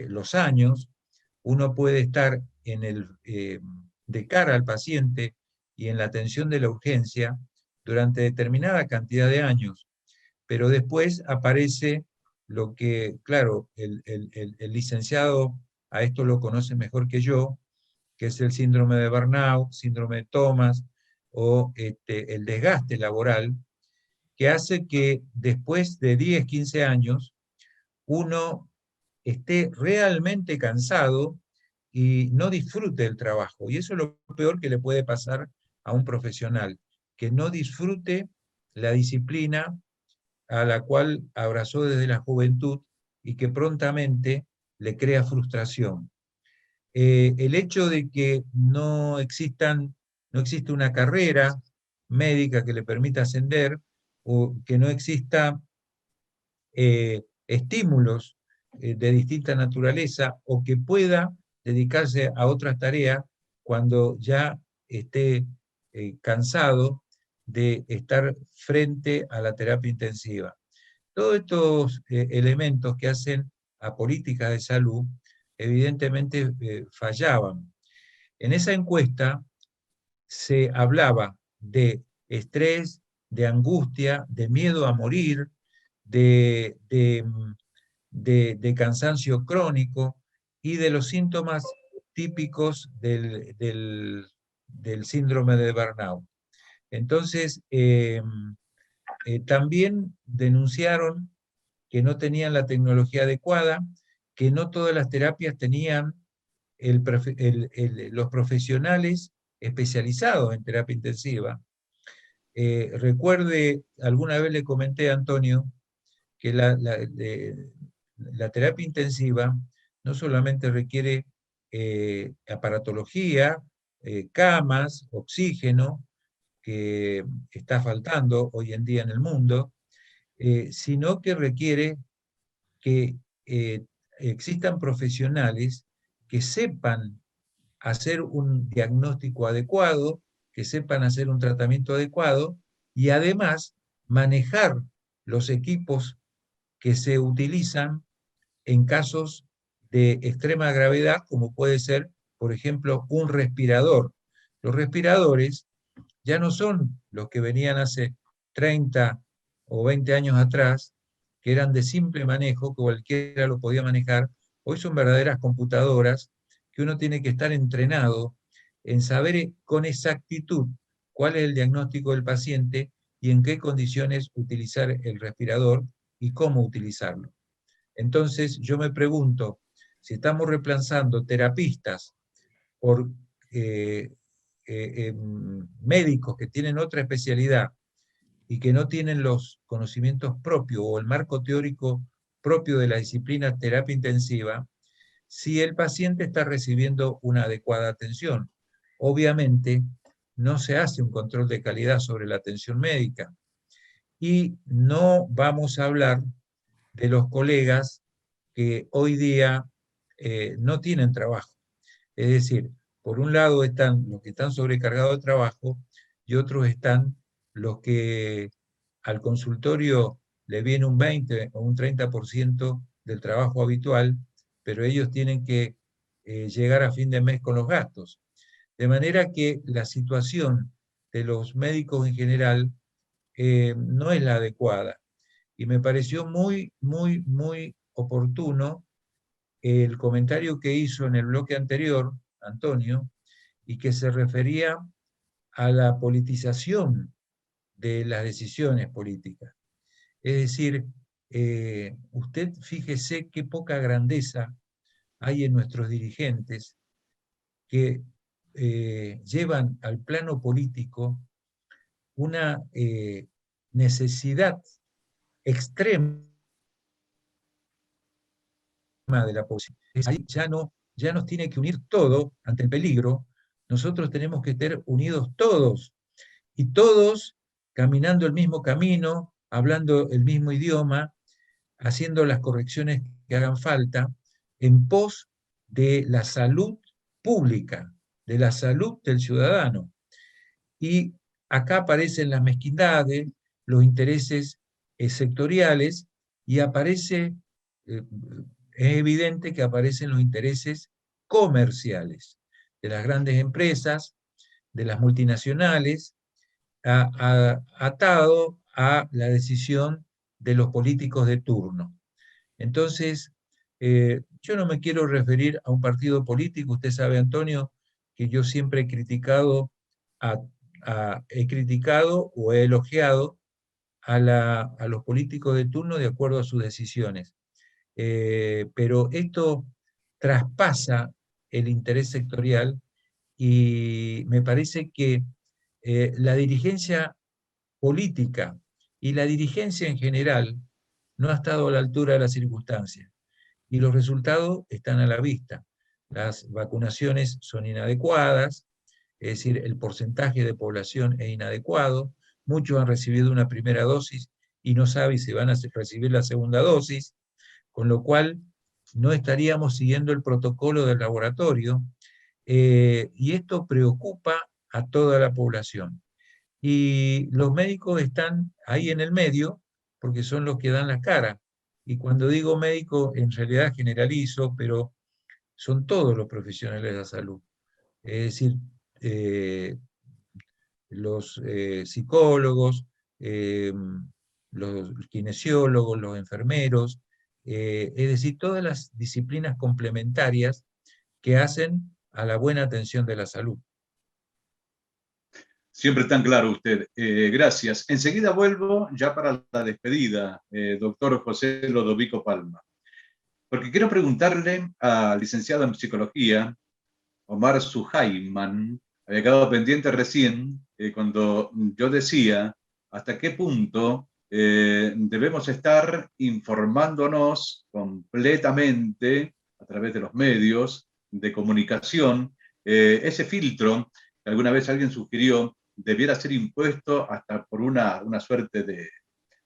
Speaker 3: los años. Uno puede estar de cara al paciente y en la atención de la urgencia durante determinada cantidad de años, pero después aparece lo que, claro, el licenciado a esto lo conoce mejor que yo, que es el síndrome de burnout, síndrome de Thomas, o el desgaste laboral, que hace que después de 10, 15 años, uno esté realmente cansado y no disfrute del trabajo. Y eso es lo peor que le puede pasar a un profesional, que no disfrute la disciplina a la cual abrazó desde la juventud y que prontamente le crea frustración. El hecho de que no existe una carrera médica que le permita ascender, o que no exista estímulos de distinta naturaleza, o que pueda dedicarse a otras tareas cuando ya esté cansado de estar frente a la terapia intensiva. Todos estos elementos que hacen a políticas de salud evidentemente fallaban. En esa encuesta se hablaba de estrés, de angustia, de miedo a morir, de cansancio crónico y de los síntomas típicos del síndrome de burnout. Entonces, también denunciaron que no tenían la tecnología adecuada, que no todas las terapias tenían los profesionales especializados en terapia intensiva. Recuerde, alguna vez le comenté a Antonio que la terapia intensiva no solamente requiere aparatología, camas, oxígeno, que está faltando hoy en día en el mundo, sino que requiere que existan profesionales que sepan hacer un diagnóstico adecuado, que sepan hacer un tratamiento adecuado y además manejar los equipos que se utilizan en casos de extrema gravedad, como puede ser, por ejemplo, un respirador. Los respiradores ya no son los que venían hace 30 o 20 años atrás, que eran de simple manejo, que cualquiera lo podía manejar. Hoy son verdaderas computadoras que uno tiene que estar entrenado en saber con exactitud cuál es el diagnóstico del paciente y en qué condiciones utilizar el respirador y cómo utilizarlo. Entonces yo me pregunto, si estamos reemplazando terapistas por médicos que tienen otra especialidad y que no tienen los conocimientos propios o el marco teórico propio de la disciplina terapia intensiva, si el paciente está recibiendo una adecuada atención. Obviamente, no se hace un control de calidad sobre la atención médica. Y no vamos a hablar de los colegas que hoy día no tienen trabajo. Es decir, por un lado están los que están sobrecargados de trabajo y otros están los que al consultorio le viene un 20 o un 30% del trabajo habitual, pero ellos tienen que llegar a fin de mes con los gastos. De manera que la situación de los médicos en general no es la adecuada. Y me pareció muy oportuno el comentario que hizo en el bloque anterior, Antonio, y que se refería a la politización de las decisiones políticas. Es decir, usted fíjese qué poca grandeza hay en nuestros dirigentes que llevan al plano político una necesidad extrema de la población. Ahí ya nos tiene que unir todo ante el peligro. Nosotros tenemos que estar unidos todos, y todos caminando el mismo camino, hablando el mismo idioma, haciendo las correcciones que hagan falta, en pos de la salud pública, de la salud del ciudadano. Y acá aparecen las mezquindades, los intereses sectoriales, y aparece, es evidente que aparecen los intereses comerciales de las grandes empresas, de las multinacionales, atado a la decisión de los políticos de turno. Entonces, yo no me quiero referir a un partido político. Usted sabe, Antonio, que yo siempre he criticado o he elogiado a los políticos de turno de acuerdo a sus decisiones. Pero esto traspasa el interés sectorial y me parece que la dirigencia política y la dirigencia en general no ha estado a la altura de las circunstancias. Y los resultados están a la vista. Las vacunaciones son inadecuadas, es decir, el porcentaje de población es inadecuado, muchos han recibido una primera dosis y no saben si van a recibir la segunda dosis, con lo cual no estaríamos siguiendo el protocolo del laboratorio, y esto preocupa a toda la población. Y los médicos están ahí en el medio porque son los que dan la cara. Y cuando digo médico, en realidad generalizo, pero son todos los profesionales de la salud. Es decir, los psicólogos, los kinesiólogos, los enfermeros, es decir, todas las disciplinas complementarias que hacen a la buena atención de la salud.
Speaker 1: Siempre tan claro usted. Gracias. Enseguida vuelvo ya para la despedida, doctor José Lodovico Palma. Porque quiero preguntarle al licenciado en psicología, Omar Sujaiman, había quedado pendiente recién cuando yo decía hasta qué punto debemos estar informándonos completamente a través de los medios de comunicación. Ese filtro que alguna vez alguien sugirió debiera ser impuesto hasta por una suerte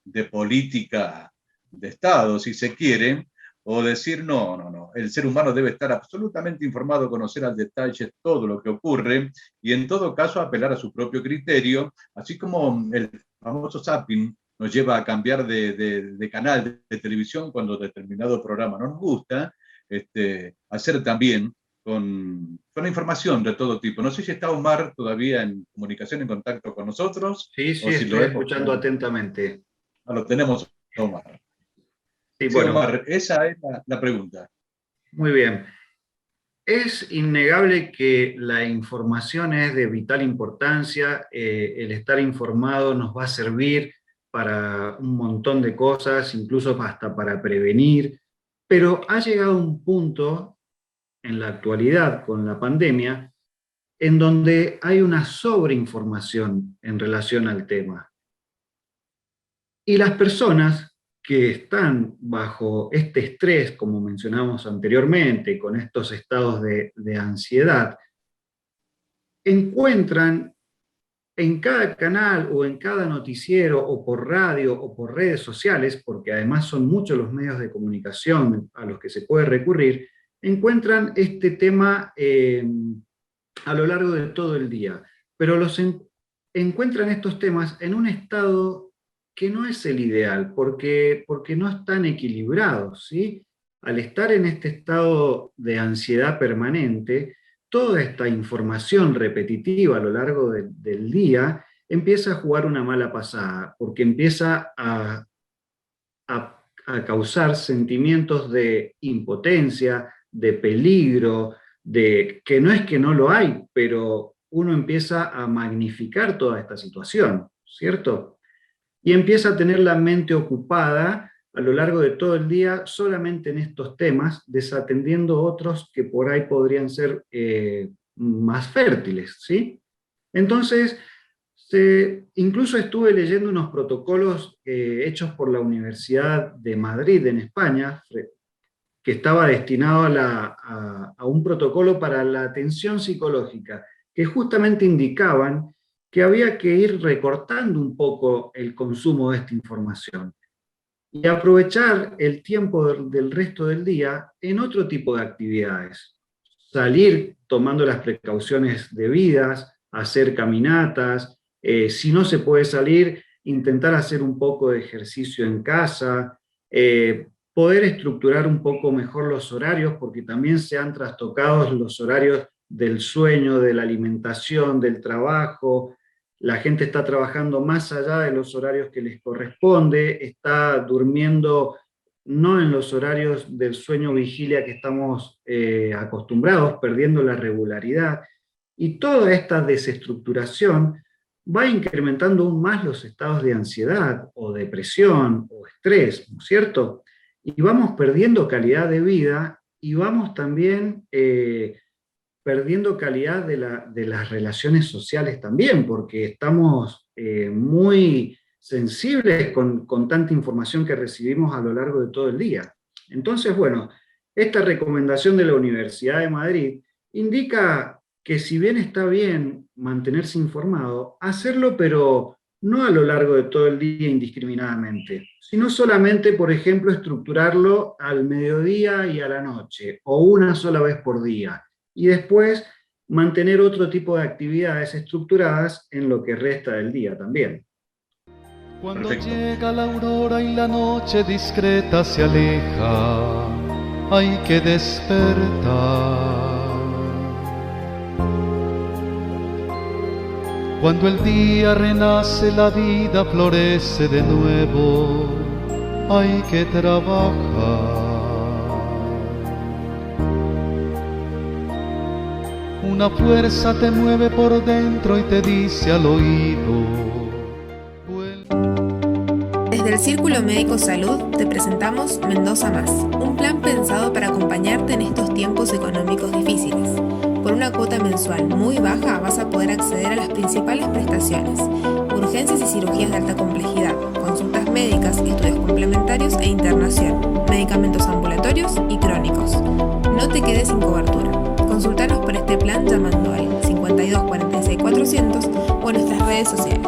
Speaker 1: de política de Estado, si se quiere, o decir, no, el ser humano debe estar absolutamente informado, conocer al detalle todo lo que ocurre, y en todo caso apelar a su propio criterio, así como el famoso zapping nos lleva a cambiar de canal de televisión cuando determinado programa no nos gusta, hacer también con información de todo tipo. No sé si está Omar todavía en comunicación, en contacto con nosotros.
Speaker 4: Sí,
Speaker 1: o si
Speaker 4: estoy escuchando atentamente.
Speaker 1: Lo tenemos, Omar.
Speaker 4: Sí,
Speaker 1: Sí,
Speaker 4: bueno.
Speaker 1: Omar, esa es la pregunta.
Speaker 4: Muy bien. Es innegable que la información es de vital importancia, el estar informado nos va a servir para un montón de cosas, incluso hasta para prevenir, pero ha llegado un punto en la actualidad con la pandemia en donde hay una sobreinformación en relación al tema. Y las personas que están bajo este estrés, como mencionamos anteriormente, con estos estados de ansiedad, encuentran en cada canal o en cada noticiero o por radio o por redes sociales, porque además son muchos los medios de comunicación a los que se puede recurrir, encuentran este tema a lo largo de todo el día. Pero encuentran estos temas en un estado que no es el ideal, porque no están equilibrados, ¿sí? Al estar en este estado de ansiedad permanente, toda esta información repetitiva a lo largo del día empieza a jugar una mala pasada, porque empieza a causar sentimientos de impotencia, de peligro, de que no es que no lo hay, pero uno empieza a magnificar toda esta situación, ¿cierto? Y empieza a tener la mente ocupada a lo largo de todo el día solamente en estos temas, desatendiendo otros que por ahí podrían ser más fértiles, ¿sí? Entonces, incluso estuve leyendo unos protocolos hechos por la Universidad de Madrid en España, que estaba destinado a un protocolo para la atención psicológica, que justamente indicaban que había que ir recortando un poco el consumo de esta información y aprovechar el tiempo del resto del día en otro tipo de actividades. Salir tomando las precauciones debidas, hacer caminatas, si no se puede salir, intentar hacer un poco de ejercicio en casa, poder estructurar un poco mejor los horarios, porque también se han trastocado los horarios del sueño, de la alimentación, del trabajo. La gente está trabajando más allá de los horarios que les corresponde, está durmiendo no en los horarios del sueño vigilia que estamos acostumbrados, perdiendo la regularidad. Y toda esta desestructuración va incrementando aún más los estados de ansiedad o depresión o estrés, ¿no es cierto? Y vamos perdiendo calidad de vida y vamos también perdiendo calidad de las relaciones sociales también, porque estamos muy sensibles con tanta información que recibimos a lo largo de todo el día. Entonces, bueno, esta recomendación de la Universidad de Madrid indica que si bien está bien mantenerse informado, hacerlo pero no a lo largo de todo el día indiscriminadamente, sino solamente, por ejemplo, estructurarlo al mediodía y a la noche, o una sola vez por día, y después mantener otro tipo de actividades estructuradas en lo que resta del día también.
Speaker 8: Cuando
Speaker 1: Perfecto.
Speaker 8: llega la aurora y la noche discreta se aleja, hay que despertar. Cuando el día renace, la vida florece de nuevo, hay que trabajar. Una fuerza te mueve por dentro y te dice al oído.
Speaker 9: Desde el Círculo Médico Salud te presentamos Mendoza Más, un plan pensado para acompañarte en estos tiempos económicos difíciles. Por una cuota mensual muy baja vas a poder acceder a las principales prestaciones: urgencias y cirugías de alta complejidad, consultas médicas, estudios complementarios e internación, medicamentos ambulatorios y crónicos. No te quedes sin cobertura. Consultanos por este plan llamando al 52 46 400 o en nuestras redes sociales.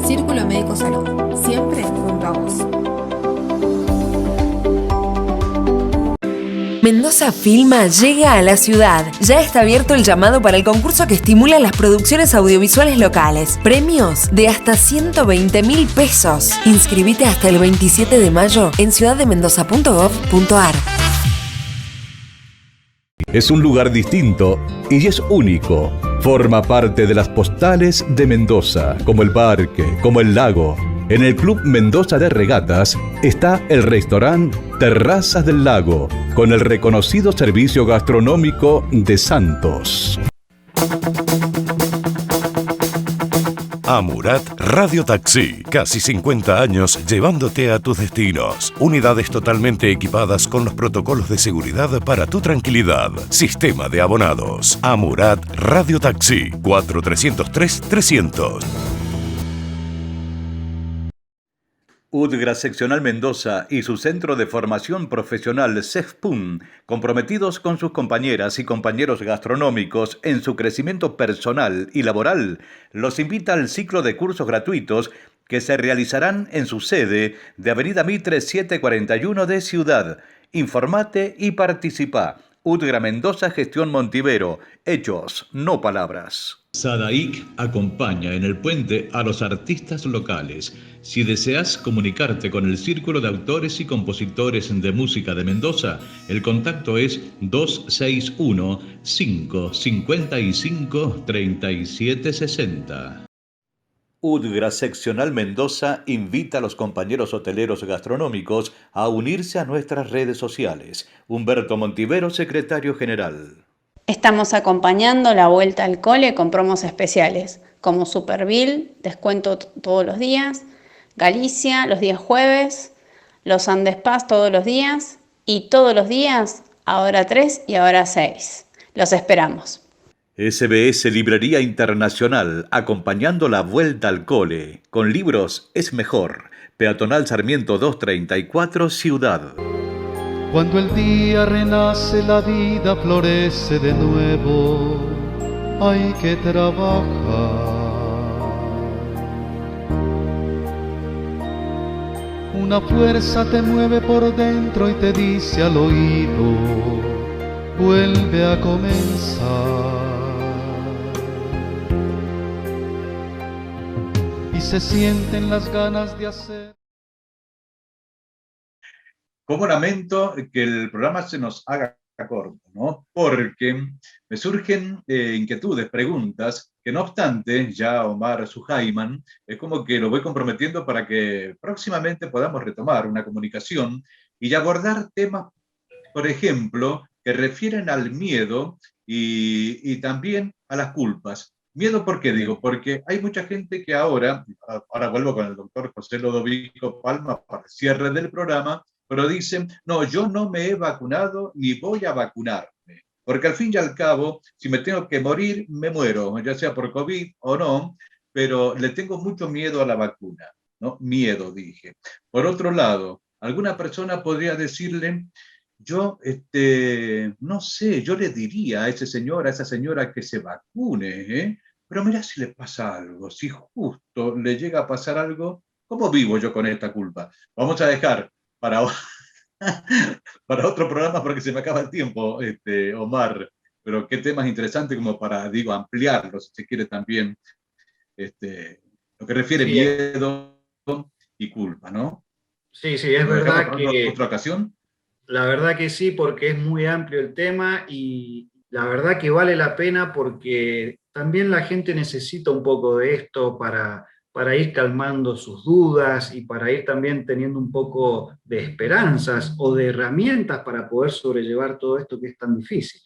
Speaker 9: Círculo Médico Salud, siempre junto a vos.
Speaker 10: Mendoza Filma llega a la ciudad. Ya está abierto el llamado para el concurso que estimula las producciones audiovisuales locales. Premios de hasta 120.000 pesos. Inscribite hasta el 27 de mayo en ciudaddemendoza.gov.ar.
Speaker 7: Es un lugar distinto y es único. Forma parte de las postales de Mendoza, como el parque, como el lago. En el Club Mendoza de Regatas está el restaurante Terrazas del Lago, con el reconocido servicio gastronómico de Santos.
Speaker 11: Amurat Radio Taxi, casi 50 años llevándote a tus destinos. Unidades totalmente equipadas con los protocolos de seguridad para tu tranquilidad. Sistema de abonados. Amurat Radio Taxi, 4303-300.
Speaker 7: UDGRA Seccional Mendoza y su Centro de Formación Profesional CEFPUN, comprometidos con sus compañeras y compañeros gastronómicos en su crecimiento personal y laboral, los invita al ciclo de cursos gratuitos que se realizarán en su sede de Avenida Mitre 741 de Ciudad. Informate y participa. UDGRA Mendoza Gestión Montivero. Hechos, no palabras. SADAIC acompaña en el puente a los artistas locales. Si deseas comunicarte con el Círculo de Autores y Compositores de Música de Mendoza, el contacto es 261-555-3760. UDGRA Seccional Mendoza invita a los compañeros hoteleros gastronómicos a unirse a nuestras redes sociales. Humberto Montivero, secretario general.
Speaker 5: Estamos acompañando la vuelta al cole con promos especiales, como Superville, descuento todos los días, Galicia los días jueves, los Andes Paz todos los días y todos los días, ahora 3 y ahora 6. Los esperamos.
Speaker 7: SBS Librería Internacional, acompañando la vuelta al cole. Con libros es mejor. Peatonal Sarmiento 234, Ciudad.
Speaker 8: Cuando el día renace, la vida florece de nuevo. Hay que trabajar. Una fuerza te mueve por dentro y te dice al oído: vuelve a comenzar. Y se sienten las ganas de hacer.
Speaker 1: Como lamento que el programa se nos haga corto, ¿no? Porque me surgen inquietudes, preguntas, que no obstante, ya Omar Sujaiman, es como que lo voy comprometiendo para que próximamente podamos retomar una comunicación y abordar temas, por ejemplo, que refieren al miedo y también a las culpas. Miedo, ¿por qué digo? Porque hay mucha gente que ahora vuelvo con el doctor José Lodovico Palma para el cierre del programa, pero dicen, no, yo no me he vacunado ni voy a vacunarme, porque al fin y al cabo, si me tengo que morir, me muero, ya sea por COVID o no, pero le tengo mucho miedo a la vacuna, ¿no? Miedo, dije. Por otro lado, alguna persona podría decirle, yo, no sé, yo le diría a ese señor, a esa señora que se vacune, ¿eh? Pero mira si le pasa algo, si justo le llega a pasar algo, ¿cómo vivo yo con esta culpa? Vamos a dejar para otro programa porque se me acaba el tiempo, Omar, pero qué temas interesantes como para, digo, ampliarlo, si se quiere también, lo que refiere miedo y culpa, ¿no?
Speaker 4: Sí, es verdad que...
Speaker 1: ¿Otra ocasión?
Speaker 4: La verdad que sí, porque es muy amplio el tema y la verdad que vale la pena porque también la gente necesita un poco de esto para ir calmando sus dudas y para ir también teniendo un poco de esperanzas o de herramientas para poder sobrellevar todo esto que es tan difícil.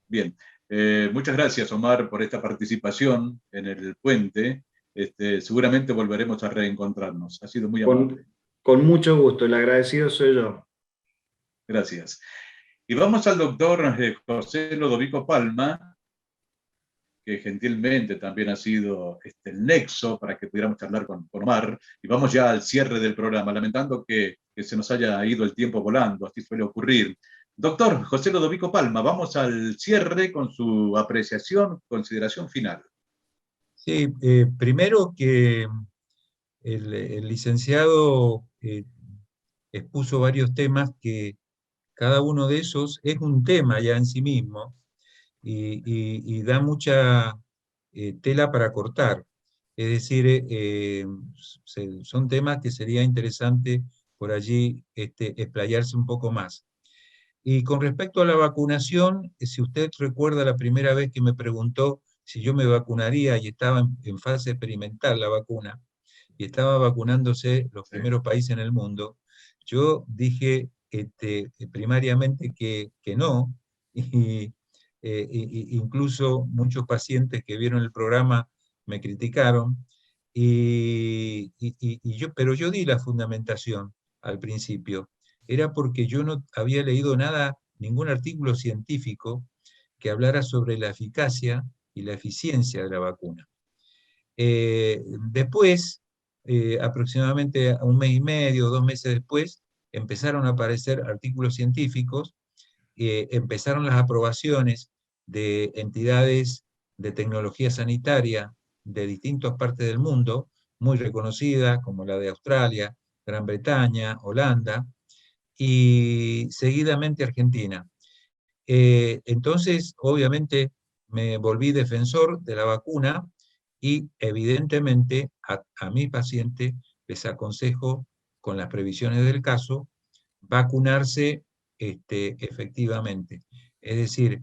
Speaker 1: Bien, muchas gracias, Omar, por esta participación en el puente. Seguramente volveremos a reencontrarnos. Ha sido muy amable.
Speaker 4: Con mucho gusto, el agradecido soy yo.
Speaker 1: Gracias. Y vamos al doctor José Lodovico Palma, que gentilmente también ha sido el nexo para que pudiéramos charlar con Omar. Y vamos ya al cierre del programa, lamentando que se nos haya ido el tiempo volando, así suele ocurrir. Doctor José Lodovico Palma, vamos al cierre con su apreciación, consideración final.
Speaker 3: Sí, primero que el licenciado expuso varios temas que cada uno de esos es un tema ya en sí mismo y da mucha tela para cortar. Es decir, son temas que sería interesante por allí explayarse un poco más. Y con respecto a la vacunación, si usted recuerda la primera vez que me preguntó si yo me vacunaría y estaba en fase experimental la vacuna, y estaba vacunándose los primeros países en el mundo, yo dije primariamente que no, y incluso muchos pacientes que vieron el programa me criticaron, pero yo di la fundamentación al principio. Era porque yo no había leído ningún artículo científico que hablara sobre la eficacia y la eficiencia de la vacuna. Después, aproximadamente un mes y medio, 2 meses después, empezaron a aparecer artículos científicos, empezaron las aprobaciones de entidades de tecnología sanitaria de distintas partes del mundo, muy reconocidas, como la de Australia, Gran Bretaña, Holanda, y seguidamente Argentina. Entonces, obviamente, me volví defensor de la vacuna y evidentemente a mi paciente les aconsejo, con las previsiones del caso, vacunarse efectivamente. Es decir,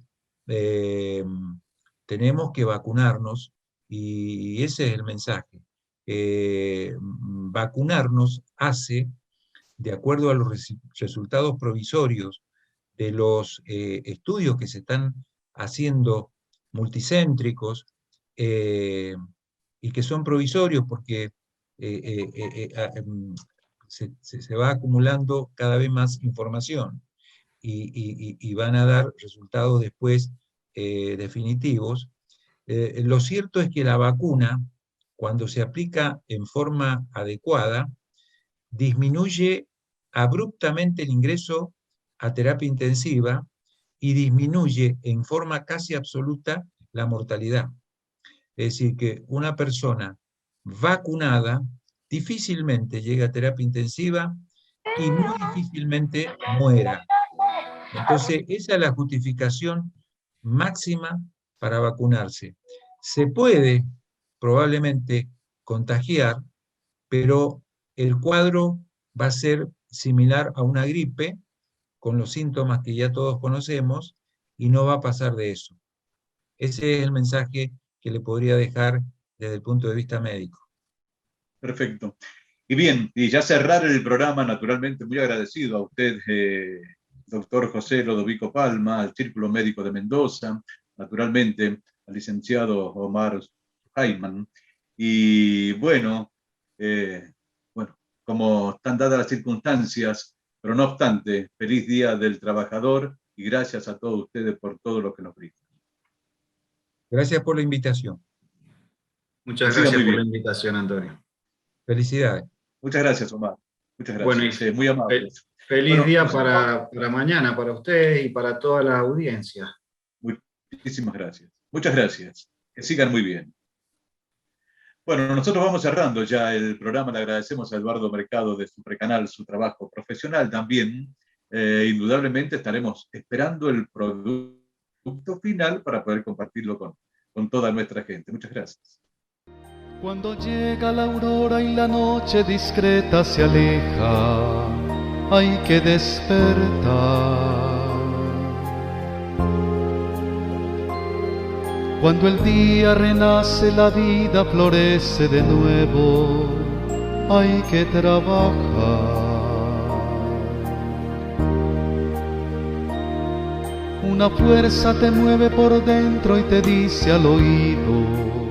Speaker 3: tenemos que vacunarnos y ese es el mensaje. Vacunarnos hace, de acuerdo a los resultados provisorios de los estudios que se están haciendo multicéntricos, y que son provisorios porque se va acumulando cada vez más información y van a dar resultados después definitivos. Lo cierto es que la vacuna, cuando se aplica en forma adecuada, disminuye abruptamente el ingreso a terapia intensiva y disminuye en forma casi absoluta la mortalidad. Es decir, que una persona vacunada difícilmente llega a terapia intensiva y muy difícilmente muera. Entonces, esa es la justificación máxima para vacunarse. Se puede probablemente contagiar, pero el cuadro va a ser similar a una gripe, con los síntomas que ya todos conocemos, y no va a pasar de eso. Ese es el mensaje que le podría dejar desde el punto de vista médico.
Speaker 1: Perfecto. Y bien, y ya cerrar el programa, naturalmente muy agradecido a usted, doctor José Lodovico Palma, al Círculo Médico de Mendoza, naturalmente al licenciado Omar Ayman. Y bueno, como están dadas las circunstancias, pero no obstante, feliz Día del Trabajador y gracias a todos ustedes por todo lo que nos brindan.
Speaker 3: Gracias por la invitación.
Speaker 4: Muchas gracias por la invitación, Antonio.
Speaker 3: Felicidades.
Speaker 1: Muchas gracias, Omar. Muchas gracias.
Speaker 4: Bueno, y
Speaker 1: muy amable.
Speaker 4: Feliz día para mañana, para ustedes y para toda la audiencia.
Speaker 1: Muchísimas gracias. Muchas gracias. Que sigan muy bien. Bueno, nosotros vamos cerrando ya el programa. Le agradecemos a Eduardo Mercado de Suprecanal su trabajo profesional también. Indudablemente estaremos esperando el producto final para poder compartirlo con toda nuestra gente. Muchas gracias.
Speaker 8: Cuando llega la aurora y la noche discreta se aleja, hay que despertar. Cuando el día renace, la vida florece de nuevo, hay que trabajar. Una fuerza te mueve por dentro y te dice al oído: